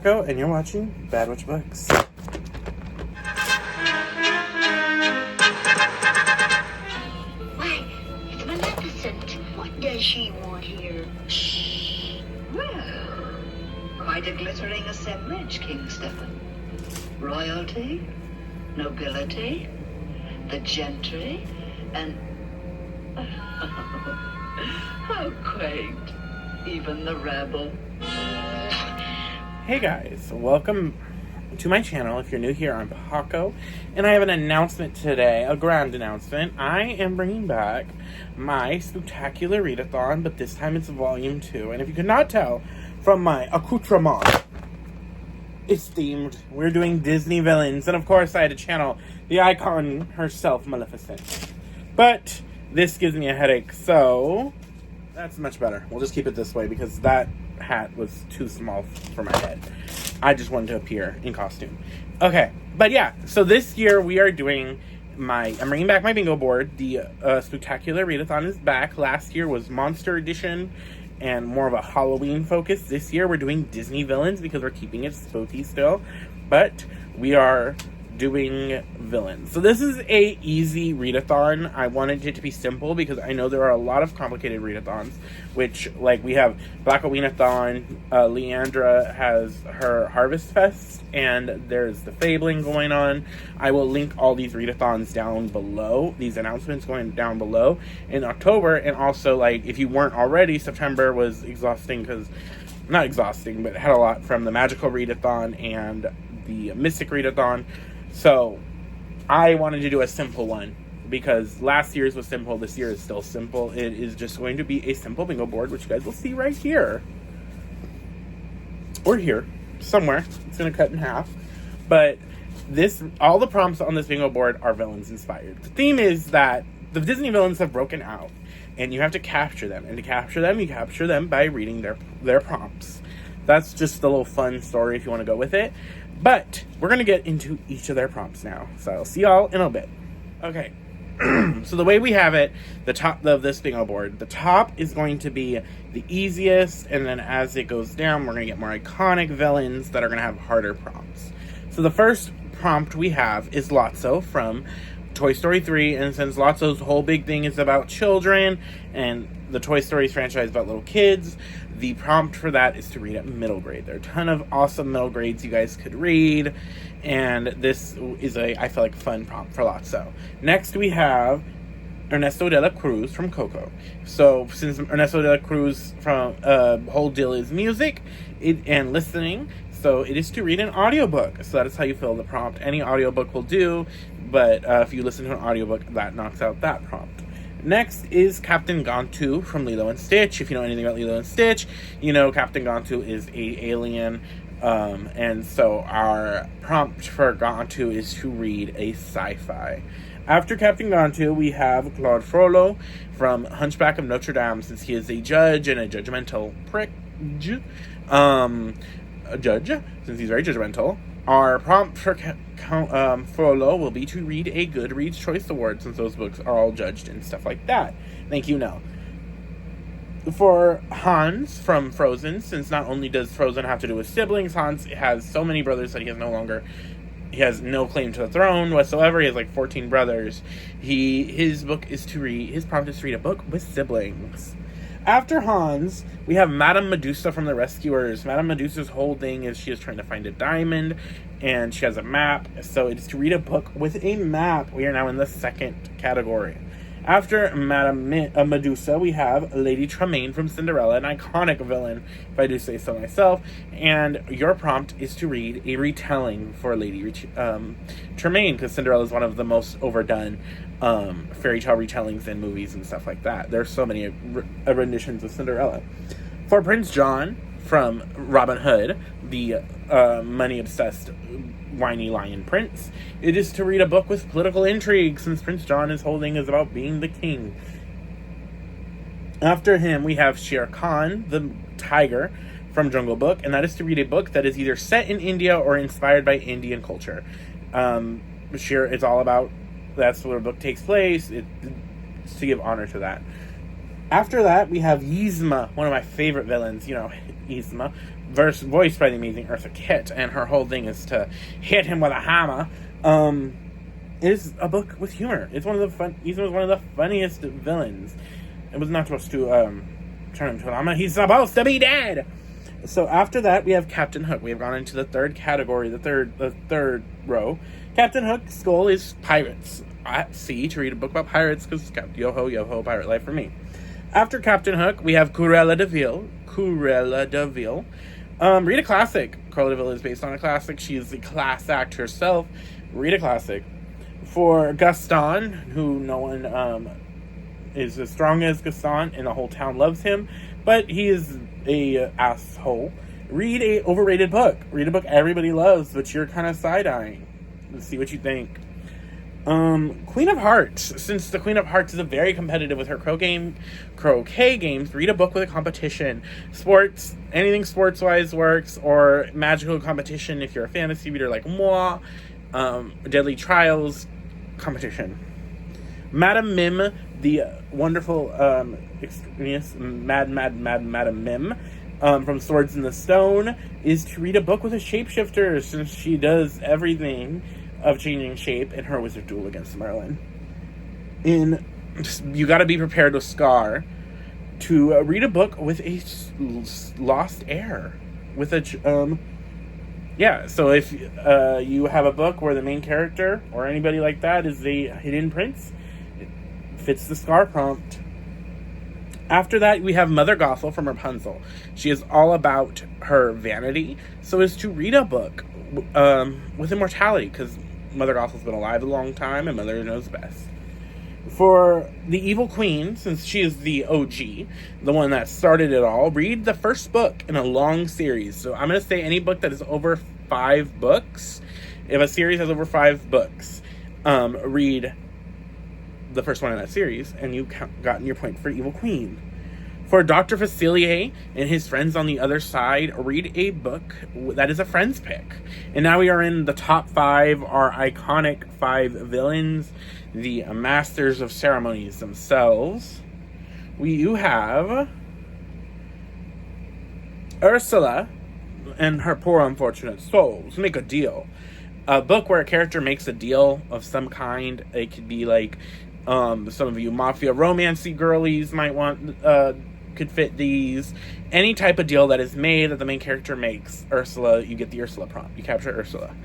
And you're watching Bad Witch Books. Why, it's Maleficent. What does she want here? Shh. Well, quite a glittering assemblage, King Stephen. Royalty, nobility, the gentry, and... how quaint. Even the rabble. Hey guys, welcome to my channel. If you're new here, I'm Paco, and I have an announcement today, a grand announcement. I am bringing back my Spooktacular Readathon, but this time it's volume 2. And if you could not tell from my accoutrement, it's themed. We're doing Disney villains, and of course I had to channel the icon herself, Maleficent. But this gives me a headache, so that's much better. We'll just keep it this way because that hat was too small for my head. I just wanted to appear in costume. Okay, but yeah, so this year we are doing I'm bringing back my bingo board. The Spooktacular Readathon is back. Last year was Monster Edition and more of a Halloween focus. This year we're doing Disney villains because we're keeping it spooky still, but we are doing villains. So this is a easy readathon. I wanted it to be simple because I know there are a lot of complicated readathons, which, like, we have Black-O-Weenathon, Leandra has her Harvest Fest, and there's the Fablen going on. I will link all these readathons down below, these announcements going down below in October. And also, like, if you weren't already, September was exhausting because, not exhausting, but it had a lot from the Magical Readathon and the Mystic Readathon. So I wanted to do a simple one because last year's was simple. This year is still simple. It is just going to be a simple bingo board, which you guys will see right here. Or here. Somewhere. It's going to cut in half. But all the prompts on this bingo board are villains inspired. The theme is that the Disney villains have broken out and you have to capture them. And to capture them, you capture them by reading their prompts. That's just a little fun story if you want to go with it. But we're going to get into each of their prompts now. So I'll see y'all in a bit. Okay. So the way we have it, the top of this bingo board, the top is going to be the easiest. And then as it goes down, we're going to get more iconic villains that are going to have harder prompts. So the first prompt we have is Lotso from Toy Story 3. And since Lotso's whole big thing is about children and the Toy Story franchise is about little kids, the prompt for that is to read at middle grade. There are a ton of awesome middle grades you guys could read, and this is I feel like, a fun prompt for Lotso. Next, we have Ernesto de la Cruz from Coco. So, since Ernesto de la Cruz from whole deal is music and listening, so it is to read an audiobook. So that is how you fill the prompt. Any audiobook will do, but if you listen to an audiobook, that knocks out that prompt. Next is Captain Gantu from Lilo and Stitch. If you know anything about Lilo and Stitch, you know Captain Gantu is an alien. And so our prompt for Gantu is to read a sci-fi. After Captain Gantu, we have Claude Frollo from Hunchback of Notre Dame, since he is a judge and a judgmental prick. A judge, since he's very judgmental. Our prompt for Frollo will be to read a Goodreads Choice Award, since those books are all judged and stuff like that. Thank you, Nell. For Hans from Frozen, since not only does Frozen have to do with siblings, Hans has so many brothers that he has no claim to the throne whatsoever. He has like 14 brothers. His prompt is to read a book with siblings. After Hans, we have Madame Medusa from The Rescuers. Madame Medusa's whole thing is she is trying to find a diamond, and she has a map. So it is to read a book with a map. We are now in the second category. After Madame Medusa, we have Lady Tremaine from Cinderella, an iconic villain, if I do say so myself. And your prompt is to read a retelling for Lady Tremaine, because Cinderella is one of the most overdone fairy tale retellings in movies and stuff like that. There's so many renditions of Cinderella. For Prince John from Robin Hood, the money-obsessed whiny lion prince, it is to read a book with political intrigue, since Prince John whole thing is about being the king. After him, we have Shere Khan, the tiger from Jungle Book, and that is to read a book that is either set in India or inspired by Indian culture. Shere is all about, that's where the book takes place. It's to give honor to that. After that, we have Yzma, one of my favorite villains, Yzma, voiced by the amazing Eartha Kitt, and her whole thing is to hit him with a hammer. Is a book with humor. It's one of the funniest villains. It was not supposed to turn him to an hammer. He's supposed to be dead. So after that, we have Captain Hook. We have gone into the third category, the third row. Captain Hook's goal is pirates at sea, to read a book about pirates, because yo-ho, pirate life for me. After Captain Hook, we have Cruella de Vil. Read a classic. Cruella de Vil is based on a classic. She is the class act herself. Read a classic. For Gaston, who no one is as strong as Gaston, and the whole town loves him, but he is a asshole. Read a overrated book. Read a book everybody loves, but you're kind of side-eyeing. Let's see what you think. Queen of Hearts. Since the Queen of Hearts is very competitive with her croquet games, read a book with a competition. Sports, anything sports-wise works, or magical competition if you're a fantasy reader like moi. Deadly Trials competition. Madame Mim, the wonderful extraneous Madame Mim from Swords in the Stone, is to read a book with a shapeshifter, since she does everything of changing shape in her wizard duel against Merlin. You gotta be prepared with Scar to read a book with a lost heir. With a so if you have a book where the main character or anybody like that is the hidden prince, it fits the Scar prompt. After that, we have Mother Gothel from Rapunzel. She is all about her vanity, so is to read a book with immortality, because Mother Gothel's been alive a long time, and Mother knows best. For the Evil Queen, since she is the OG, the one that started it all, read the first book in a long series. So I'm going to say any book that is over 5 books. If a series has over 5 books, read the first one in that series, and you've gotten your point for Evil Queen. For Dr. Facilier and his friends on the other side, read a book that is a friend's pick. And now we are in the top 5, our iconic 5 villains, the masters of ceremonies themselves. You have Ursula and her poor unfortunate souls. Make a deal. A book where a character makes a deal of some kind. It could be like some of you mafia romancy girlies might want could fit these. Any type of deal that is made that the main character makes Ursula, you get the Ursula prompt. You capture Ursula.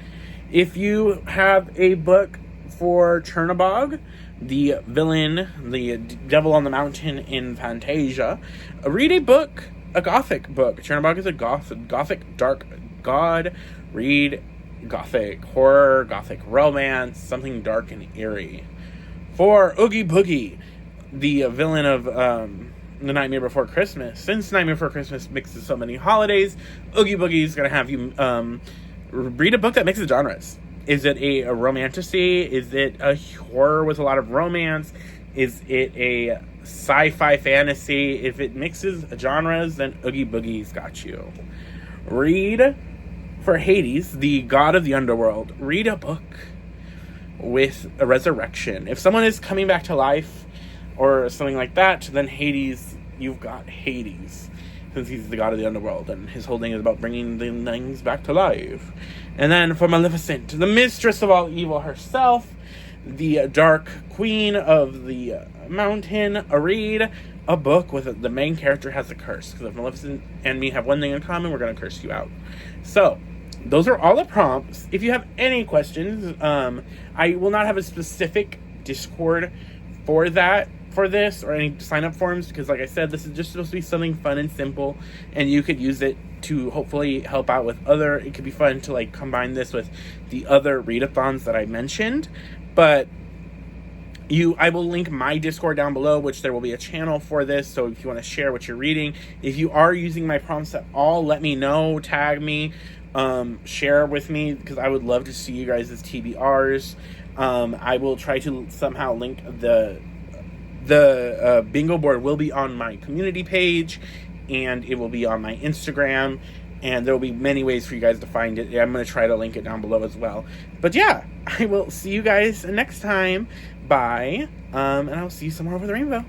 If you have a book for Chernabog, the villain, the devil on the mountain in Fantasia, read a book, a gothic book. Chernabog is a gothic dark god. Read gothic horror, gothic romance, something dark and eerie. For Oogie Boogie, the villain of The Nightmare Before Christmas. Since Nightmare Before Christmas mixes so many holidays, Oogie Boogie is going to have you read a book that mixes genres. Is it a romantasy? Is it a horror with a lot of romance? Is it a sci-fi fantasy? If it mixes genres, then Oogie Boogie's got you. Read for Hades, the god of the underworld. Read a book with a resurrection. If someone is coming back to life or something like that, then Hades, you've got Hades, since he's the god of the underworld, and his whole thing is about bringing the things back to life. And then for Maleficent, the mistress of all evil herself, the dark queen of the mountain, read a book with the main character has a curse, because if Maleficent and me have one thing in common, we're going to curse you out. So those are all the prompts. If you have any questions, I will not have a specific Discord for this, or any sign-up forms, because like I said, this is just supposed to be something fun and simple, and you could use it to hopefully help out with it could be fun to like combine this with the other readathons that I mentioned. But I will link my Discord down below, which there will be a channel for this, so if you want to share what you're reading, if you are using my prompts at all, let me know, tag me, share with me, because I would love to see you guys' TBRs. I will try to somehow link the bingo board will be on my community page, and it will be on my Instagram, and there will be many ways for you guys to find it. I'm going to try to link it down below as well. But yeah, I will see you guys next time. Bye. And I'll see you somewhere over the rainbow.